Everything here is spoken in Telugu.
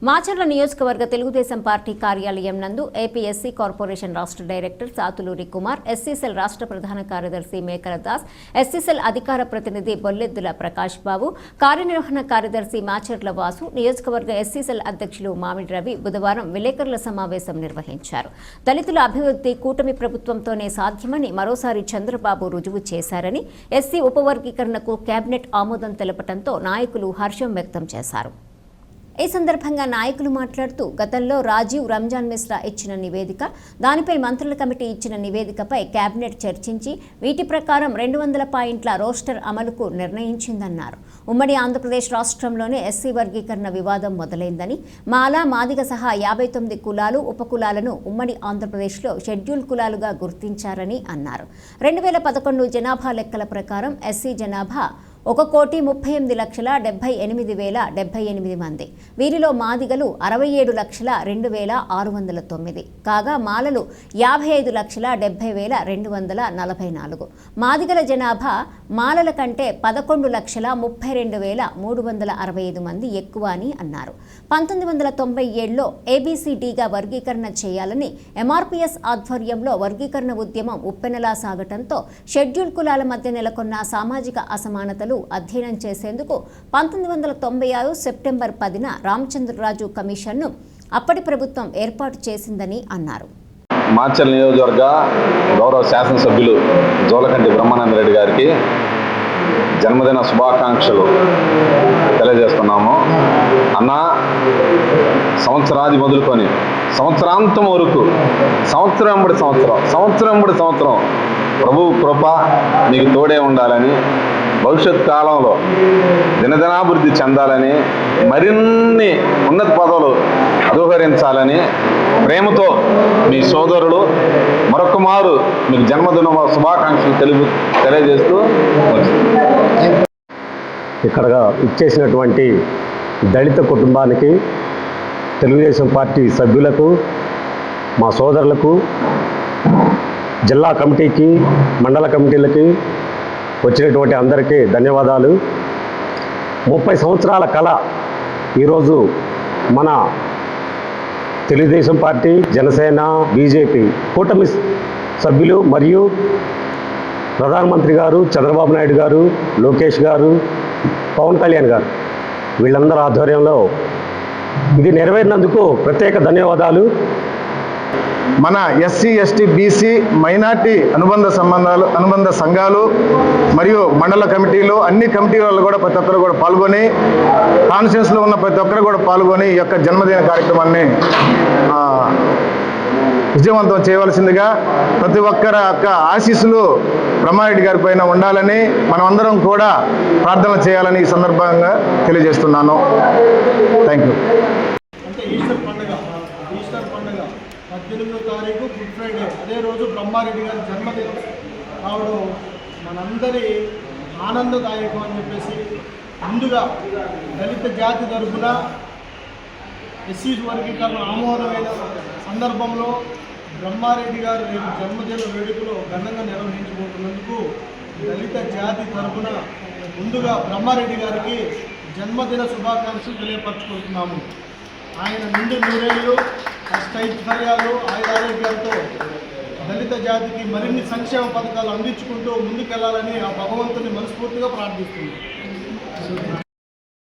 మాచర్ల నియోజకవర్గ తెలుగుదేశం పార్టీ కార్యాలయం నందు ఏపీఎస్సీ కార్పొరేషన్ రాష్ట్ర డైరెక్టర్ సాతులూరి కుమార్, ఎస్సీసెల్ రాష్ట్ర ప్రధాన కార్యదర్శి మేకల దాస్, ఎస్సీసెల్ అధికార ప్రతినిధి బొల్లెద్దుల ప్రకాష్ బాబు, కార్యనిర్వహణ కార్యదర్శి మాచర్ల వాసు, నియోజకవర్గ ఎస్సీసెల్ అధ్యక్షులు మామిడి రవి బుధవారం విలేకరుల సమావేశం నిర్వహించారు. దళితుల అభివృద్ధి కూటమి ప్రభుత్వంతోనే సాధ్యమని మరోసారి చంద్రబాబు రుజువు చేశారని, ఎస్సీ ఉపవర్గీకరణకు కేబినెట్ ఆమోదం తెలపడంతో నాయకులు హర్షం వ్యక్తం చేశారు. ఈ సందర్భంగా నాయకులు మాట్లాడుతూ, గతంలో రాజీవ్ రంజాన్ మిశ్రా ఇచ్చిన నివేదిక, దానిపై మంత్రుల కమిటీ ఇచ్చిన నివేదికపై కేబినెట్ చర్చించి వీటి ప్రకారం 200 పాయింట్ల రోస్టర్ అమలుకు నిర్ణయించిందన్నారు. ఉమ్మడి ఆంధ్రప్రదేశ్ రాష్ట్రంలోనే ఎస్సీ వర్గీకరణ వివాదం మొదలైందని, మాల, మాదిగ సహా 59 కులాలు, ఉపకులాలను ఉమ్మడి ఆంధ్రప్రదేశ్లో షెడ్యూల్ కులాలుగా గుర్తించారని అన్నారు. 2011 జనాభా లెక్కల ప్రకారం ఎస్సీ జనాభా 1,38,78,078 మంది. వీరిలో మాదిగలు 67,02,609 కాగా మాలలు 55,70,244. మాదిగల జనాభా మాలల కంటే 11,32,365 మంది ఎక్కువ అని అన్నారు. 1997లో ఏబీసీడీగా వర్గీకరణ చేయాలని ఎంఆర్పీఎస్ ఆధ్వర్యంలో వర్గీకరణ ఉద్యమం ఉప్పెనలా సాగటంతో షెడ్యూల్ కులాల మధ్య నెలకొన్న సామాజిక అసమానతలు అధ్యయనం చేసేందుకు 1996 సెప్టెంబర్ 10న రామచంద్రరాజు కమిషన్ను అప్పటి ప్రభుత్వం ఏర్పాటు చేసిందని అన్నారు. మాచర్ల నియోజకవర్గ గౌరవ శాసనసభ్యులు జోలకంటి బ్రహ్మానందరెడ్డి గారికి జన్మదిన శుభాకాంక్షలు తెలియజేస్తున్నాము. అన్న, సంవత్సరాది మొదలుకొని సంవత్సరాంతం వరకు సంవత్సరం ప్రభువు కృప నీకు తోడే ఉండాలని, భవిష్యత్ కాలంలో దినదినాభివృద్ధి చెందాలని, మరిన్ని ఉన్నత పదవులు అధిరోహరించాలని ప్రేమతో మీ సోదరులు మరొక మారు మీకు జన్మదిన శుభాకాంక్షలు తెలియజేస్తూ ఇక్కడ ఇచ్చేసినటువంటి దళిత కుటుంబానికి, తెలుగుదేశం పార్టీ సభ్యులకు, మా సోదరులకు, జిల్లా కమిటీకి, మండల కమిటీలకి వచ్చినటువంటి అందరికీ ధన్యవాదాలు. 30 సంవత్సరాల కళ ఈరోజు మన తెలుగుదేశం పార్టీ, జనసేన, బీజేపీ కూటమి సభ్యులు మరియు ప్రధానమంత్రి గారు చంద్రబాబు నాయుడు గారు, లోకేష్ గారు, పవన్ కళ్యాణ్ గారు వీళ్ళందరి ఆధ్వర్యంలో ఇది నెరవేరినందుకు ప్రత్యేక ధన్యవాదాలు. మన ఎస్సీ, ఎస్టీ, బీసీ, మైనార్టీ అనుబంధ సంఘాలు మరియు మండల కమిటీలు, అన్ని కమిటీలలో కూడా ప్రతి ఒక్కరు కూడా పాల్గొని, కాన్స్టిట్యూన్సీలో ఉన్న ప్రతి ఒక్కరు కూడా పాల్గొని ఈ యొక్క జన్మదిన కార్యక్రమాన్ని విజయవంతం చేయవలసిందిగా, ప్రతి ఒక్కరి యొక్క ఆశీస్సులు బ్రహ్మారెడ్డి గారి పైన ఉండాలని మనమందరం కూడా ప్రార్థన చేయాలని ఈ సందర్భంగా తెలియజేస్తున్నాను. Thank you. 18వ తారీఖు గుడ్ ఫ్రైడే, అదే రోజు బ్రహ్మారెడ్డి గారి జన్మదినం రావడం మనందరి ఆనందదాయకం అని చెప్పేసి, ముందుగా దళిత జాతి తరఫున ఎస్సీ వర్గీకరణ ఆమోదమైన సందర్భంలో బ్రహ్మారెడ్డి గారు రేపు జన్మదిన వేడుకలు ఘనంగా నిర్వహించబోతున్నందుకు దళిత జాతి తరఫున ముందుగా బ్రహ్మారెడ్డి గారికి జన్మదిన శుభాకాంక్షలు తెలియపరచుకుంటున్నాము. ఆయన నిండు నూరేళ్ళు, అష్టైశ్వర్యాలు, ఆయురారోగ్యాలతో దళిత జాతికి మరిన్ని సంక్షేమ పథకాలు అందించుకుంటూ ముందుకెళ్లాలని ఆ భగవంతుని మనస్ఫూర్తిగా ప్రార్థిస్తుంది.